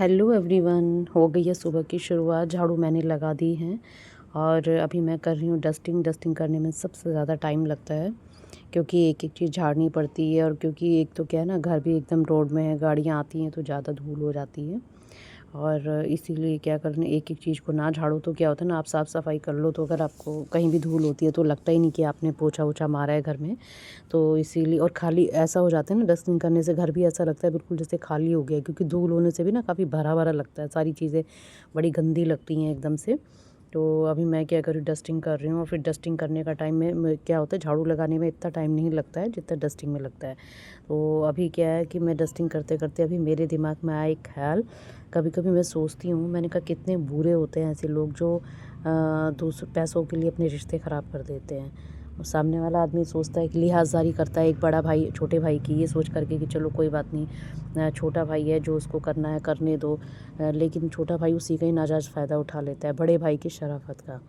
Hello everyone, हो गई है सुबह की शुरुआत। झाड़ू मैंने लगा दी है और अभी मैं कर रही हूँ डस्टिंग करने में सबसे ज़्यादा टाइम लगता है क्योंकि एक एक चीज़ झाड़नी पड़ती है। और क्योंकि एक तो क्या है ना, घर भी एकदम रोड में है, गाड़ियाँ आती हैं तो ज़्यादा धूल हो जाती है। और इसीलिए क्या करना, एक एक चीज़ को ना झाड़ो तो क्या होता है ना, आप साफ़ सफाई कर लो तो अगर आपको कहीं भी धूल होती है तो लगता ही नहीं कि आपने पोछा वोछा मारा है घर में। तो इसीलिए, और खाली ऐसा हो जाता है ना, डस्टिंग करने से घर भी ऐसा लगता है बिल्कुल जैसे खाली हो गया है, क्योंकि धूल होने से भी ना काफ़ी भरा भरा लगता है, सारी चीज़ें बड़ी गंदी लगती हैं एकदम से। तो अभी मैं क्या करूँ, डस्टिंग कर रही हूँ। और फिर डस्टिंग करने का टाइम में क्या होता है, झाड़ू लगाने में इतना टाइम नहीं लगता है जितना डस्टिंग में लगता है। तो अभी क्या है कि मैं डस्टिंग करते करते अभी मेरे दिमाग में आया एक ख्याल। कभी कभी मैं सोचती हूँ, मैंने कहा कितने बुरे होते हैं ऐसे लोग जो दूसरे पैसों के लिए अपने रिश्ते ख़राब कर देते हैं। और सामने वाला आदमी सोचता है कि लिहाज़दारी करता है एक बड़ा भाई छोटे भाई की, ये सोच करके कि चलो कोई बात नहीं, छोटा भाई है, जो उसको करना है करने दो। लेकिन छोटा भाई उसी का ही नाजायज़ फ़ायदा उठा लेता है, बड़े भाई की शराफ़त का।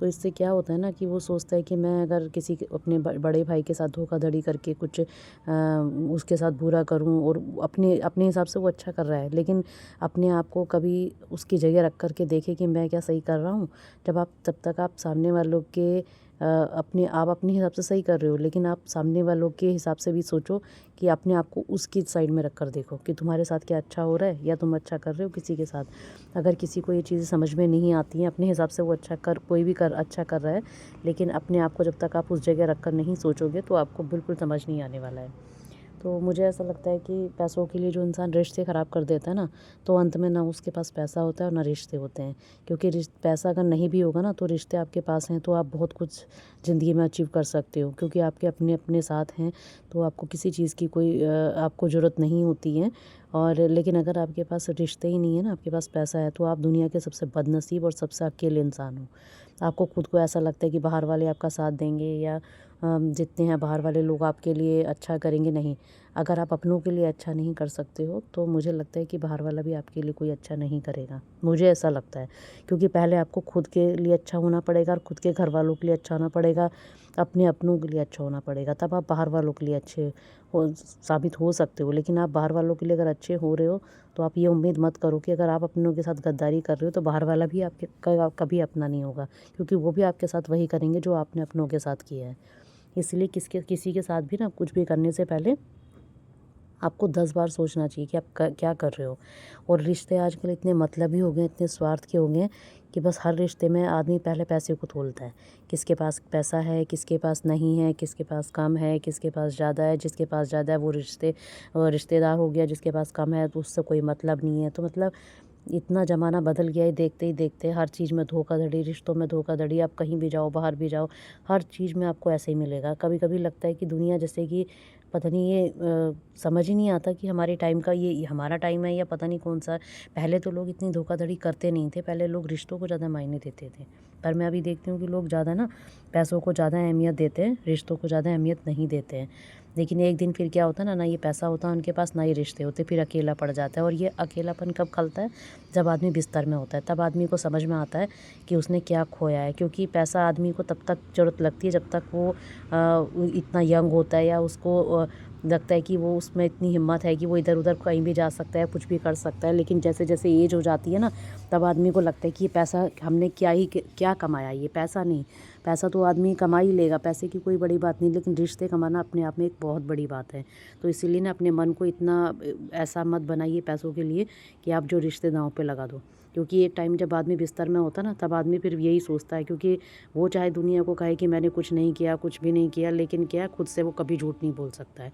तो इससे क्या होता है ना कि वो सोचता है कि मैं अगर किसी अपने बड़े भाई के साथ धोखाधड़ी करके कुछ उसके साथ बुरा करूं, और अपने अपने हिसाब से वो अच्छा कर रहा है, लेकिन अपने आप को कभी उसकी जगह रख कर के देखे कि मैं क्या सही कर रहा हूं। तब तक आप सामने वालों के आप अपने हिसाब से सही कर रहे हो, लेकिन आप सामने वालों के हिसाब से भी सोचो कि अपने आप को उसकी साइड में रख कर देखो कि तुम्हारे साथ क्या अच्छा हो रहा है या तुम अच्छा कर रहे हो किसी के साथ। अगर किसी को ये चीज़ें समझ में नहीं आती हैं, अपने हिसाब से वो कोई भी अच्छा कर रहा है, लेकिन अपने आप को जब तक आप उस जगह रख कर नहीं सोचोगे तो आपको बिल्कुल समझ नहीं आने वाला है। तो मुझे ऐसा लगता है कि पैसों के लिए जो इंसान रिश्ते ख़राब कर देता है ना, तो अंत में ना उसके पास पैसा होता है और ना रिश्ते होते हैं। क्योंकि पैसा अगर नहीं भी होगा ना, तो रिश्ते आपके पास हैं तो आप बहुत कुछ ज़िंदगी में अचीव कर सकते हो, क्योंकि आपके अपने अपने साथ हैं तो आपको किसी चीज़ की कोई आपको ज़रूरत नहीं होती है। और लेकिन अगर आपके पास रिश्ते ही नहीं है ना, आपके पास पैसा है, तो आप दुनिया के सबसे बदनसीब और सबसे अकेले इंसान हो। आपको खुद को ऐसा लगता है कि बाहर वाले आपका साथ देंगे या जितने हैं बाहर वाले लोग आपके लिए अच्छा करेंगे, नहीं। अगर आप अपनों के लिए अच्छा नहीं कर सकते हो तो मुझे लगता है कि बाहर वाला भी आपके लिए कोई अच्छा नहीं करेगा, मुझे ऐसा लगता है। क्योंकि पहले आपको खुद के लिए अच्छा होना पड़ेगा और खुद के घर वालों के लिए अच्छा होना पड़ेगा, अपनों के लिए अच्छा होना पड़ेगा, तब आप बाहर वालों के लिए अच्छे हो साबित हो सकते हो। लेकिन आप बाहर वालों के लिए अगर अच्छे हो रहे हो तो आप ये उम्मीद मत करो कि अगर आप अपनों के साथ गद्दारी कर रहे हो तो बाहर वाला भी आपके कभी अपना नहीं होगा, क्योंकि वो भी आपके साथ वही करेंगे जो आपने अपनों के साथ किया है। इसलिए किसी के साथ भी ना कुछ भी करने से पहले आपको 10 बार सोचना चाहिए कि आप क्या कर रहे हो। और रिश्ते आजकल इतने मतलबी हो गए, इतने स्वार्थ के हो गए कि बस हर रिश्ते में आदमी पहले पैसे को तोलता है। किसके पास पैसा है, किसके पास नहीं है, किसके पास कम है, किसके पास ज़्यादा है। जिसके पास ज़्यादा है वो रिश्तेदार हो गया, जिसके पास कम है तो उससे कोई मतलब नहीं है। तो मतलब इतना ज़माना बदल गया है, देखते ही देखते हर चीज़ में धोखाधड़ी, रिश्तों में धोखाधड़ी। आप कहीं भी जाओ, बाहर भी जाओ, हर चीज़ में आपको ऐसे ही मिलेगा। कभी कभी लगता है कि दुनिया जैसे कि पता नहीं, ये समझ ही नहीं आता कि हमारे टाइम का ये हमारा टाइम है या पता नहीं कौन सा। पहले तो लोग इतनी धोखाधड़ी करते नहीं थे, पहले लोग रिश्तों को ज़्यादा मायने देते थे। पर मैं अभी देखती हूँ कि लोग ज़्यादा ना पैसों को ज़्यादा अहमियत देते हैं, रिश्तों को ज़्यादा अहमियत नहीं देते हैं। लेकिन एक दिन फिर क्या होता है ना, ना ये पैसा होता है उनके पास, ना ये रिश्ते होते, फिर अकेला पड़ जाता है। और ये अकेलापन कब खलता है, जब आदमी बिस्तर में होता है, तब आदमी को समझ में आता है कि उसने क्या खोया है। क्योंकि पैसा आदमी को तब तक ज़रूरत लगती है जब तक वो इतना यंग होता है, या उसको लगता है कि वो उसमें इतनी हिम्मत है कि वो इधर उधर कहीं भी जा सकता है, कुछ भी कर सकता है। लेकिन जैसे जैसे एज हो जाती है ना, तब आदमी को लगता है कि ये पैसा हमने क्या कमाया, ये पैसा नहीं। पैसा तो आदमी कमा ही लेगा, पैसे की कोई बड़ी बात नहीं, लेकिन रिश्ते कमाना अपने आप में एक बहुत बड़ी बात है। तो इसीलिए ना अपने मन को इतना ऐसा मत बनाइए पैसों के लिए कि आप जो रिश्ते दांव पे लगा दो। क्योंकि एक टाइम जब आदमी बिस्तर में होता ना, तब आदमी फिर यही सोचता है, क्योंकि वो चाहे दुनिया को कहे कि मैंने कुछ नहीं किया, कुछ भी नहीं किया, लेकिन क्या खुद से वो कभी झूठ नहीं बोल सकता है।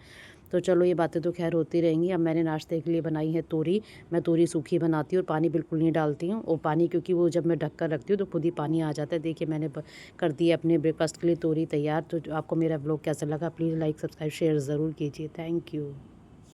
तो चलो, ये बातें तो खैर होती रहेंगी। अब मैंने नाश्ते के लिए बनाई है तोरी। मैं तोरी सूखी बनाती हूँ और पानी बिल्कुल नहीं डालती हूँ। और पानी, क्योंकि वो जब मैं ढक कर रखती हूँ तो खुद ही पानी आ जाता है। देखिए, मैंने कर दी अपने ब्रेकफास्ट के लिए तोरी तैयार। तो आपको मेरा ब्लॉग कैसा लगा, प्लीज़ लाइक सब्सक्राइब शेयर ज़रूर कीजिए। Thank you.